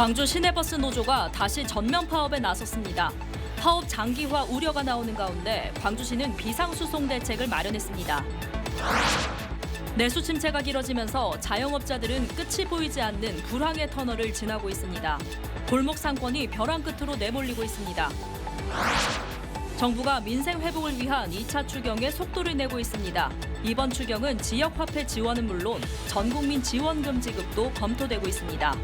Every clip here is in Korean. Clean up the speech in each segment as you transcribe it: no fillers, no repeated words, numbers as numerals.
광주 시내버스 노조가 다시 전면 파업에 나섰습니다. 파업 장기화 우려가 나오는 가운데 광주시는 비상수송 대책을 마련했습니다. 내수 침체가 길어지면서 자영업자들은 끝이 보이지 않는 불황의 터널을 지나고 있습니다. 골목 상권이 벼랑 끝으로 내몰리고 있습니다. 정부가 민생 회복을 위한 2차 추경에 속도를 내고 있습니다. 이번 추경은 지역화폐 지원은 물론 전국민 지원금 지급도 검토되고 있습니다.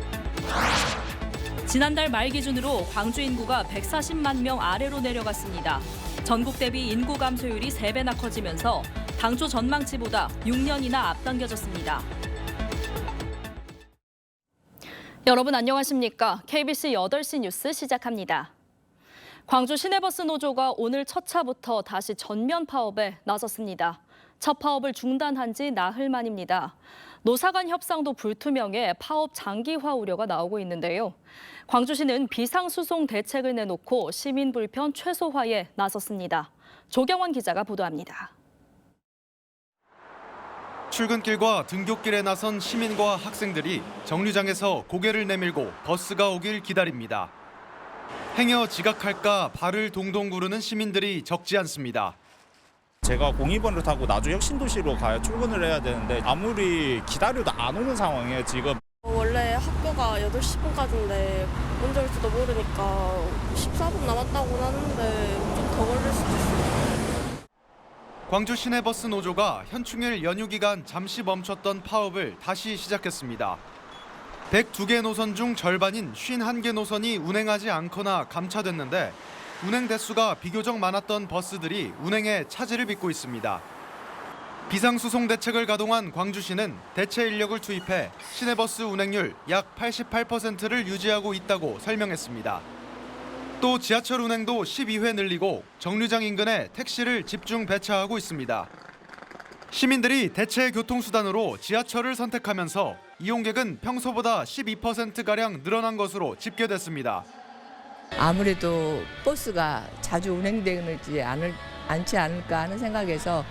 지난달 말 기준으로 광주 인구가 140만 명 아래로 내려갔습니다. 전국 대비 인구 감소율이 3배나 커지면서 당초 전망치보다 6년이나 앞당겨졌습니다. 여러분 안녕하십니까? KBC 8시 뉴스 시작합니다. 광주 시내버스 노조가 오늘 첫 차부터 다시 전면 파업에 나섰습니다. 첫 파업을 중단한 지 나흘 만입니다. 노사 간 협상도 불투명해 파업 장기화 우려가 나오고 있는데요. 광주시는 비상수송 대책을 내놓고 시민 불편 최소화에 나섰습니다. 조경원 기자가 보도합니다. 출근길과 등굣길에 나선 시민과 학생들이 정류장에서 고개를 내밀고 버스가 오길 기다립니다. 행여 지각할까 발을 동동 구르는 시민들이 적지 않습니다. 제가 02번을 타고 나주역 신도시로 가야 출근을 해야 되는데 아무리 기다려도 안 오는 상황이에요, 지금. 원래 학교가 8시 10분까지인데 언제 올지도 모르니까 14분 남았다고 하는데 좀 더 걸릴 수도 있어요. 광주 시내버스 노조가 현충일 연휴 기간 잠시 멈췄던 파업을 다시 시작했습니다. 102개 노선 중 절반인 51개 노선이 운행하지 않거나 감차됐는데 운행 대수가 비교적 많았던 버스들이 운행에 차질을 빚고 있습니다. 비상수송 대책을 가동한 광주시는 대체 인력을 투입해 시내버스 운행률 약 88%를 유지하고 있다고 설명했습니다. 또 지하철 운행도 12회 늘리고 정류장 인근에 택시를 집중 배차하고 있습니다. 시민들이 대체 교통수단으로 지하철을 선택하면서 이용객은 평소보다 12%가량 늘어난 것으로 집계됐습니다. 아무래도 버스가 자주 운행되지 않지 않을까 하는 생각에서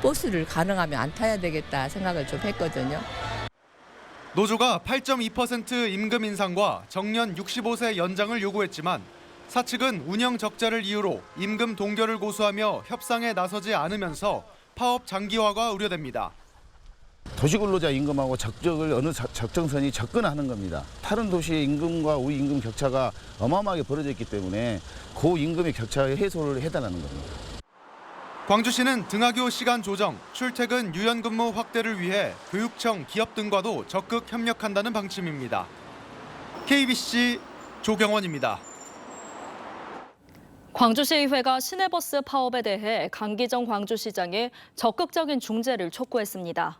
버스를 가능하면 안 타야 되겠다 생각을 좀 했거든요. 노조가 8.2% 임금 인상과 정년 65세 연장을 요구했지만 사측은 운영 적자를 이유로 임금 동결을 고수하며 협상에 나서지 않으면서 파업 장기화가 우려됩니다. 도시근로자 임금하고 적적을 어느 적정선이 접근하는 겁니다. 다른 도시의 임금과 우리 임금 격차가 어마어마하게 벌어졌기 때문에 그 임금의 격차 해소를 해달라는 겁니다. 광주시는 등하교 시간 조정, 출퇴근 유연근무 확대를 위해 교육청, 기업 등과도 적극 협력한다는 방침입니다. KBC 조경원입니다. 광주시의회가 시내버스 파업에 대해 강기정 광주시장의 적극적인 중재를 촉구했습니다.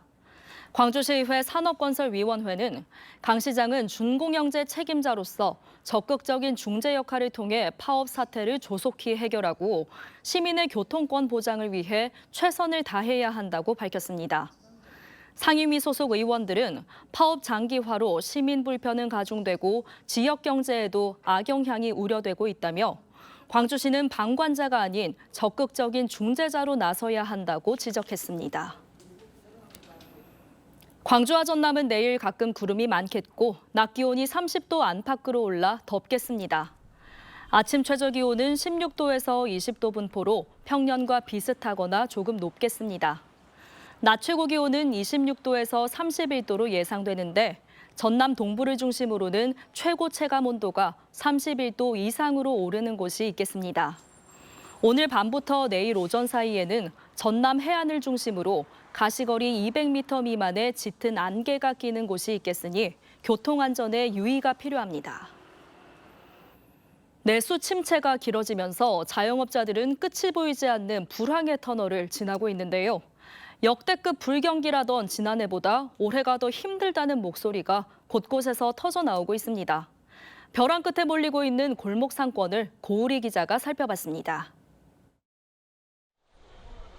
광주시의회 산업건설위원회는 강 시장은 준공영제 책임자로서 적극적인 중재 역할을 통해 파업 사태를 조속히 해결하고 시민의 교통권 보장을 위해 최선을 다해야 한다고 밝혔습니다. 상임위 소속 의원들은 파업 장기화로 시민 불편은 가중되고 지역 경제에도 악영향이 우려되고 있다며 광주시는 방관자가 아닌 적극적인 중재자로 나서야 한다고 지적했습니다. 광주와 전남은 내일 가끔 구름이 많겠고 낮 기온이 30도 안팎으로 올라 덥겠습니다. 아침 최저 기온은 16도에서 20도 분포로 평년과 비슷하거나 조금 높겠습니다. 낮 최고 기온은 26도에서 31도로 예상되는데 전남 동부를 중심으로는 최고 체감 온도가 31도 이상으로 오르는 곳이 있겠습니다. 오늘 밤부터 내일 오전 사이에는 전남 해안을 중심으로 가시거리 200m 미만의 짙은 안개가 끼는 곳이 있겠으니 교통안전에 유의가 필요합니다. 내수 침체가 길어지면서 자영업자들은 끝이 보이지 않는 불황의 터널을 지나고 있는데요. 역대급 불경기라던 지난해보다 올해가 더 힘들다는 목소리가 곳곳에서 터져나오고 있습니다. 벼랑 끝에 몰리고 있는 골목 상권을 고우리 기자가 살펴봤습니다.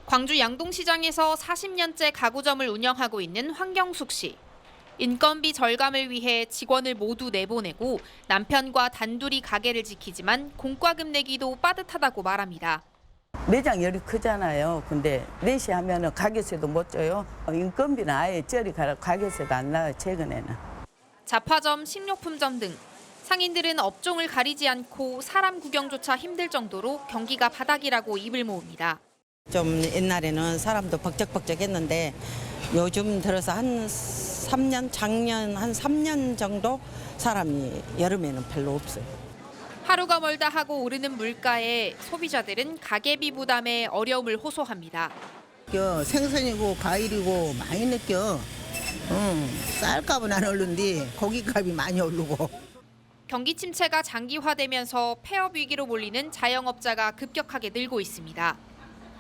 광주 양동시장에서 40년째 가구점을 운영하고 있는 황경숙 씨. 인건비 절감을 위해 직원을 모두 내보내고 남편과 단둘이 가게를 지키지만 공과금 내기도 빠듯하다고 말합니다. 매장 열이 크잖아요. 근데 4시 하면은 가게세도 못 줘요. 인건비는 아예 쩔이 가게세도 안 나와요, 최근에는. 잡화점, 식료품점 등 상인들은 업종을 가리지 않고 사람 구경조차 힘들 정도로 경기가 바닥이라고 입을 모읍니다. 좀 옛날에는 사람도 벅적벅적했는데 요즘 들어서 한 3년, 작년 한 3년 정도 사람이 여름에는 별로 없어요. 하루가 멀다 하고 오르는 물가에 소비자들은 가계비 부담에 어려움을 호소합니다. 생선이고 과일이고 많이 느껴. 쌀값은 안 오르는데 고기값이 많이 오르고. 경기 침체가 장기화되면서 폐업 위기로 몰리는 자영업자가 급격하게 늘고 있습니다.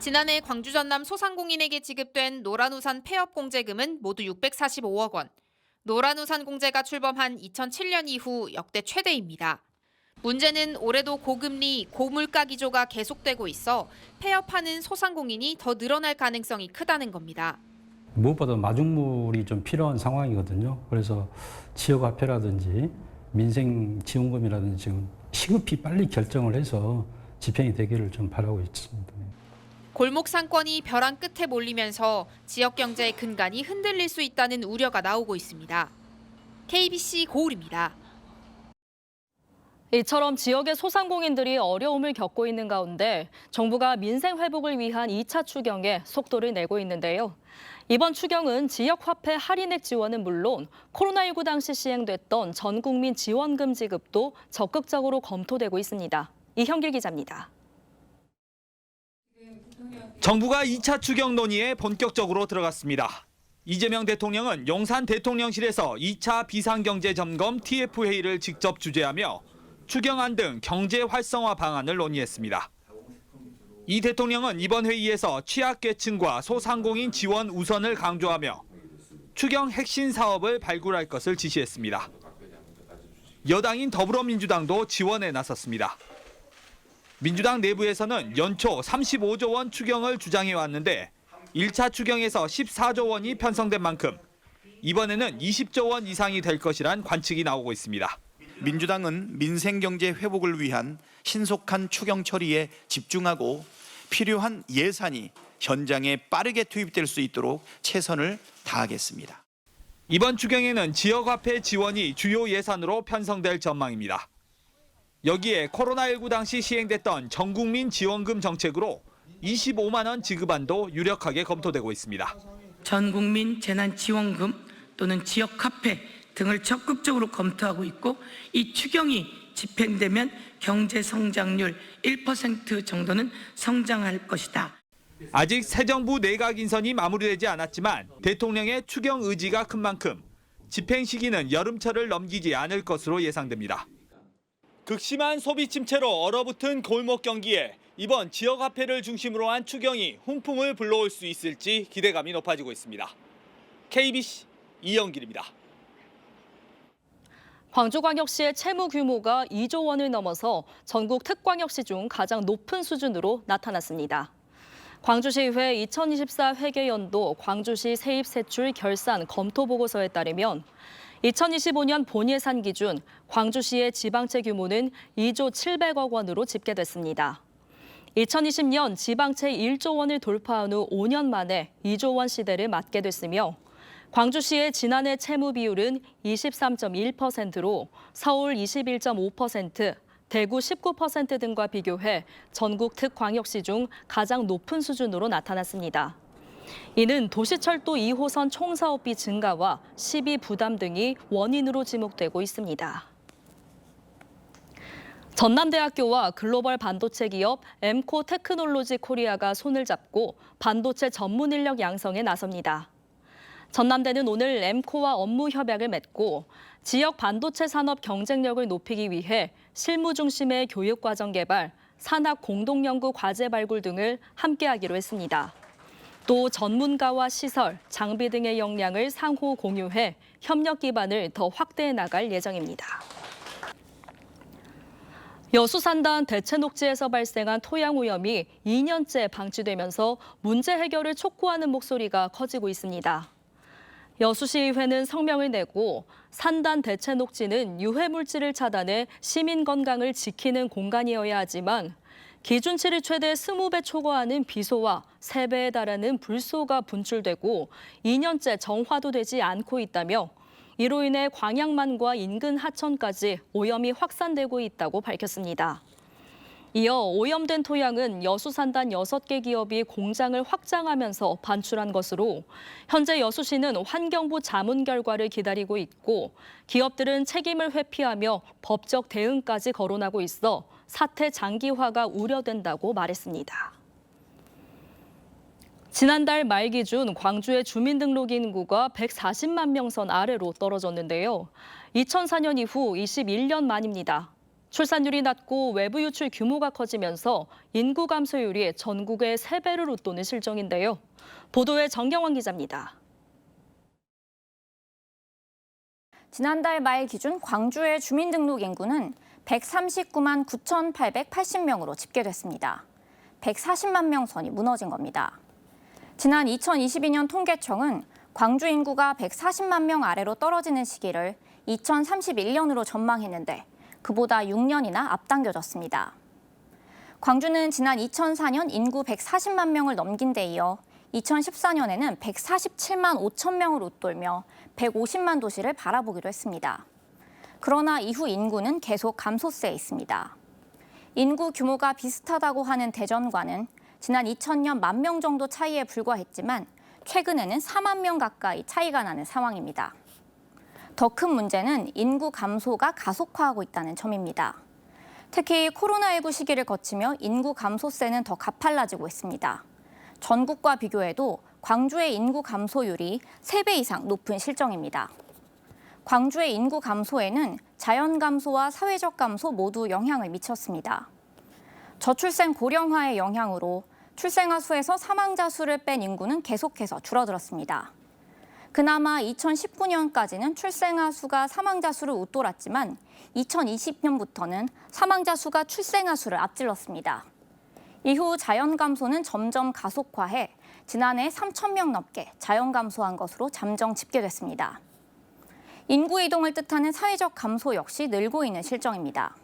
지난해 광주 전남 소상공인에게 지급된 노란우산 폐업 공제금은 모두 645억 원. 노란우산 공제가 출범한 2007년 이후 역대 최대입니다. 문제는 올해도 고금리, 고물가 기조가 계속되고 있어 폐업하는 소상공인이 더 늘어날 가능성이 크다는 겁니다. 무엇보다 마중물이 좀 필요한 상황이거든요. 그래서 지역화폐라든지 민생지원금이라든지 지금 시급히 빨리 결정을 해서 집행이 되기를 좀 바라고 있습니다. 골목 상권이 벼랑 끝에 몰리면서 지역 경제의 근간이 흔들릴 수 있다는 우려가 나오고 있습니다. KBC 고울입니다. 이처럼 지역의 소상공인들이 어려움을 겪고 있는 가운데 정부가 민생 회복을 위한 2차 추경에 속도를 내고 있는데요. 이번 추경은 지역 화폐 할인액 지원은 물론 코로나19 당시 시행됐던 전국민 지원금 지급도 적극적으로 검토되고 있습니다. 이형길 기자입니다. 정부가 2차 추경 논의에 본격적으로 들어갔습니다. 이재명 대통령은 용산 대통령실에서 2차 비상경제점검 TF회의를 직접 주재하며 추경안 등 경제 활성화 방안을 논의했습니다. 이 대통령은 이번 회의에서 취약계층과 소상공인 지원 우선을 강조하며 추경 핵심 사업을 발굴할 것을 지시했습니다. 여당인 더불어민주당도 지원에 나섰습니다. 민주당 내부에서는 연초 35조 원 추경을 주장해왔는데 1차 추경에서 14조 원이 편성된 만큼 이번에는 20조 원 이상이 될 것이란 관측이 나오고 있습니다. 민주당은 민생경제 회복을 위한 신속한 추경 처리에 집중하고 필요한 예산이 현장에 빠르게 투입될 수 있도록 최선을 다하겠습니다. 이번 추경에는 지역화폐 지원이 주요 예산으로 편성될 전망입니다. 여기에 코로나19 당시 시행됐던 전국민 지원금 정책으로 25만 원 지급안도 유력하게 검토되고 있습니다. 전국민 재난지원금 또는 지역화폐 등을 적극적으로 검토하고 있고 이 추경이 집행되면 경제 성장률 1% 정도는 성장할 것이다. 아직 새 정부 내각 인선이 마무리되지 않았지만 대통령의 추경 의지가 큰 만큼 집행 시기는 여름철을 넘기지 않을 것으로 예상됩니다. 극심한 소비 침체로 얼어붙은 골목 경기에 이번 지역화폐를 중심으로 한 추경이 훈풍을 불러올 수 있을지 기대감이 높아지고 있습니다. KBC 이영길입니다. 광주광역시의 채무 규모가 2조 원을 넘어서 전국 특광역시 중 가장 높은 수준으로 나타났습니다. 광주시의회 2024 회계연도 광주시 세입세출 결산 검토 보고서에 따르면 2025년 본예산 기준 광주시의 지방채 규모는 2조 700억 원으로 집계됐습니다. 2020년 지방채 1조 원을 돌파한 후 5년 만에 2조 원 시대를 맞게 됐으며 광주시의 지난해 채무 비율은 23.1%로 서울 21.5%, 대구 19% 등과 비교해 전국 특광역시 중 가장 높은 수준으로 나타났습니다. 이는 도시철도 2호선 총사업비 증가와 시비 부담 등이 원인으로 지목되고 있습니다. 전남대학교와 글로벌 반도체 기업 엠코 테크놀로지 코리아가 손을 잡고 반도체 전문 인력 양성에 나섭니다. 전남대는 오늘 엠코와 업무 협약을 맺고 지역 반도체 산업 경쟁력을 높이기 위해 실무 중심의 교육과정 개발, 산학 공동연구 과제 발굴 등을 함께하기로 했습니다. 또 전문가와 시설, 장비 등의 역량을 상호 공유해 협력 기반을 더 확대해 나갈 예정입니다. 여수산단 대체녹지에서 발생한 토양 오염이 2년째 방치되면서 문제 해결을 촉구하는 목소리가 커지고 있습니다. 여수시의회는 성명을 내고 산단 대체녹지는 유해물질을 차단해 시민 건강을 지키는 공간이어야 하지만 기준치를 최대 20배 초과하는 비소와 3배에 달하는 불소가 분출되고 2년째 정화도 되지 않고 있다며 이로 인해 광양만과 인근 하천까지 오염이 확산되고 있다고 밝혔습니다. 이어 오염된 토양은 여수산단 6개 기업이 공장을 확장하면서 반출한 것으로 현재 여수시는 환경부 자문 결과를 기다리고 있고 기업들은 책임을 회피하며 법적 대응까지 거론하고 있어 사태 장기화가 우려된다고 말했습니다. 지난달 말 기준 광주의 주민등록 인구가 140만 명 선 아래로 떨어졌는데요. 2004년 이후 21년 만입니다. 출산율이 낮고 외부 유출 규모가 커지면서 인구 감소율이 전국의 3배를 웃도는 실정인데요. 보도에 정경원 기자입니다. 지난달 말 기준 광주의 주민등록 인구는 139만 9,880명으로 집계됐습니다. 140만 명 선이 무너진 겁니다. 지난 2022년 통계청은 광주 인구가 140만 명 아래로 떨어지는 시기를 2031년으로 전망했는데 그보다 6년이나 앞당겨졌습니다. 광주는 지난 2004년 인구 140만 명을 넘긴 데 이어 2014년에는 147만 5천 명을 웃돌며 150만 도시를 바라보기로 했습니다. 그러나 이후 인구는 계속 감소세에 있습니다. 인구 규모가 비슷하다고 하는 대전과는 지난 2000년 1만 명 정도 차이에 불과했지만 최근에는 4만 명 가까이 차이가 나는 상황입니다. 더 큰 문제는 인구 감소가 가속화하고 있다는 점입니다. 특히 코로나19 시기를 거치며 인구 감소세는 더 가팔라지고 있습니다. 전국과 비교해도 광주의 인구 감소율이 3배 이상 높은 실정입니다. 광주의 인구 감소에는 자연 감소와 사회적 감소 모두 영향을 미쳤습니다. 저출생 고령화의 영향으로 출생아 수에서 사망자 수를 뺀 인구는 계속해서 줄어들었습니다. 그나마 2019년까지는 출생아 수가 사망자 수를 웃돌았지만 2020년부터는 사망자 수가 출생아 수를 앞질렀습니다. 이후 자연 감소는 점점 가속화해 지난해 3천 명 넘게 자연 감소한 것으로 잠정 집계됐습니다. 인구 이동을 뜻하는 사회적 감소 역시 늘고 있는 실정입니다.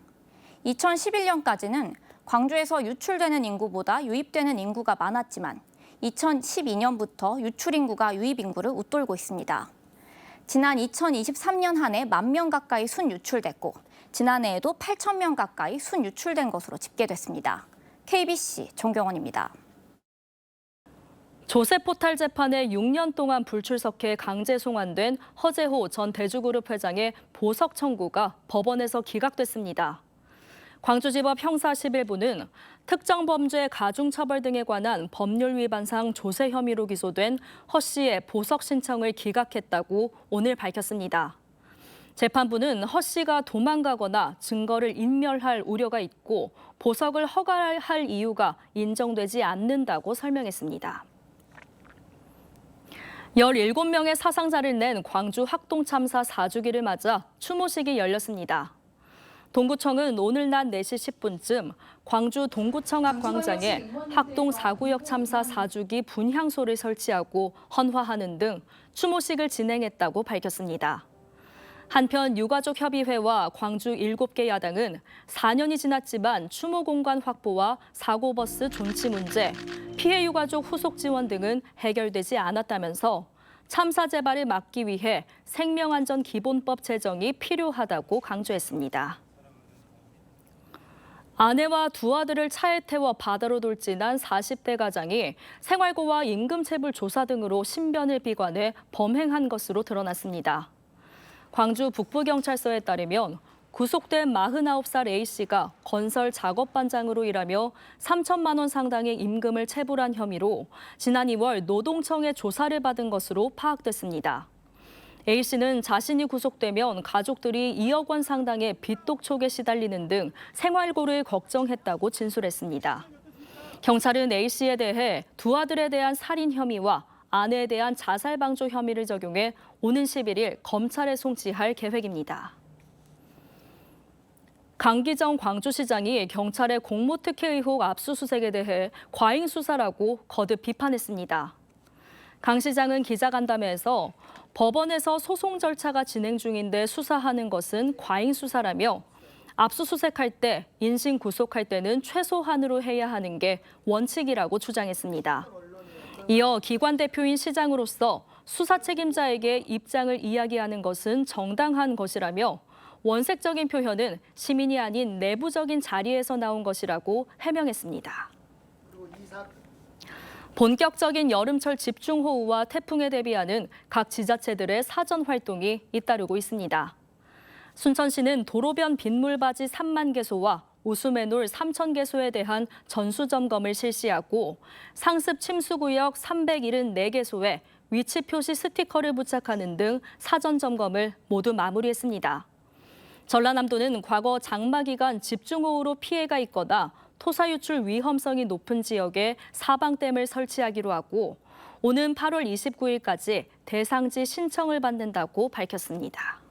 2011년까지는 광주에서 유출되는 인구보다 유입되는 인구가 많았지만 2012년부터 유출 인구가 유입 인구를 웃돌고 있습니다. 지난 2023년 한 해 1만 명 가까이 순유출됐고 지난해에도 8천 명 가까이 순유출된 것으로 집계됐습니다. KBC 정경원입니다. 조세포탈 재판에 6년 동안 불출석해 강제 송환된 허재호 전 대주그룹 회장의 보석 청구가 법원에서 기각됐습니다. 광주지법 형사 11부는 특정 범죄 가중처벌 등에 관한 법률 위반상 조세 혐의로 기소된 허 씨의 보석 신청을 기각했다고 오늘 밝혔습니다. 재판부는 허 씨가 도망가거나 증거를 인멸할 우려가 있고 보석을 허가할 이유가 인정되지 않는다고 설명했습니다. 17명의 사상자를 낸 광주 학동 참사 4주기를 맞아 추모식이 열렸습니다. 동구청은 오늘 낮 4시 10분쯤 광주 동구청 앞 광장에 학동 4구역 참사 4주기 분향소를 설치하고 헌화하는 등 추모식을 진행했다고 밝혔습니다. 한편 유가족협의회와 광주 7개 야당은 4년이 지났지만 추모 공간 확보와 사고버스 존치 문제, 피해 유가족 후속 지원 등은 해결되지 않았다면서 참사 재발을 막기 위해 생명안전기본법 제정이 필요하다고 강조했습니다. 아내와 두 아들을 차에 태워 바다로 돌진한 40대 가장이 생활고와 임금체불 조사 등으로 신변을 비관해 범행한 것으로 드러났습니다. 광주 북부경찰서에 따르면 구속된 49살 A씨가 건설 작업반장으로 일하며 3천만 원 상당의 임금을 체불한 혐의로 지난 2월 노동청의 조사를 받은 것으로 파악됐습니다. A씨는 자신이 구속되면 가족들이 2억 원 상당의 빚 독촉에 시달리는 등 생활고를 걱정했다고 진술했습니다. 경찰은 A씨에 대해 두 아들에 대한 살인 혐의와 아내에 대한 자살 방조 혐의를 적용해 오는 11일 검찰에 송치할 계획입니다. 강기정 광주시장이 경찰의 공모특혜 의혹 압수수색에 대해 과잉 수사라고 거듭 비판했습니다. 강 시장은 기자간담회에서 법원에서 소송 절차가 진행 중인데 수사하는 것은 과잉 수사라며 압수수색할 때, 인신 구속할 때는 최소한으로 해야 하는 게 원칙이라고 주장했습니다. 이어 기관 대표인 시장으로서 수사 책임자에게 입장을 이야기하는 것은 정당한 것이라며 원색적인 표현은 시민이 아닌 내부적인 자리에서 나온 것이라고 해명했습니다. 본격적인 여름철 집중호우와 태풍에 대비하는 각 지자체들의 사전 활동이 잇따르고 있습니다. 순천시는 도로변 빗물바지 3만 개소와 오수매놀 3천 개소에 대한 전수점검을 실시하고 상습 침수구역 374개소에 위치 표시 스티커를 부착하는 등 사전 점검을 모두 마무리했습니다. 전라남도는 과거 장마 기간 집중호우로 피해가 있거나 토사 유출 위험성이 높은 지역에 사방댐을 설치하기로 하고 오는 8월 29일까지 대상지 신청을 받는다고 밝혔습니다.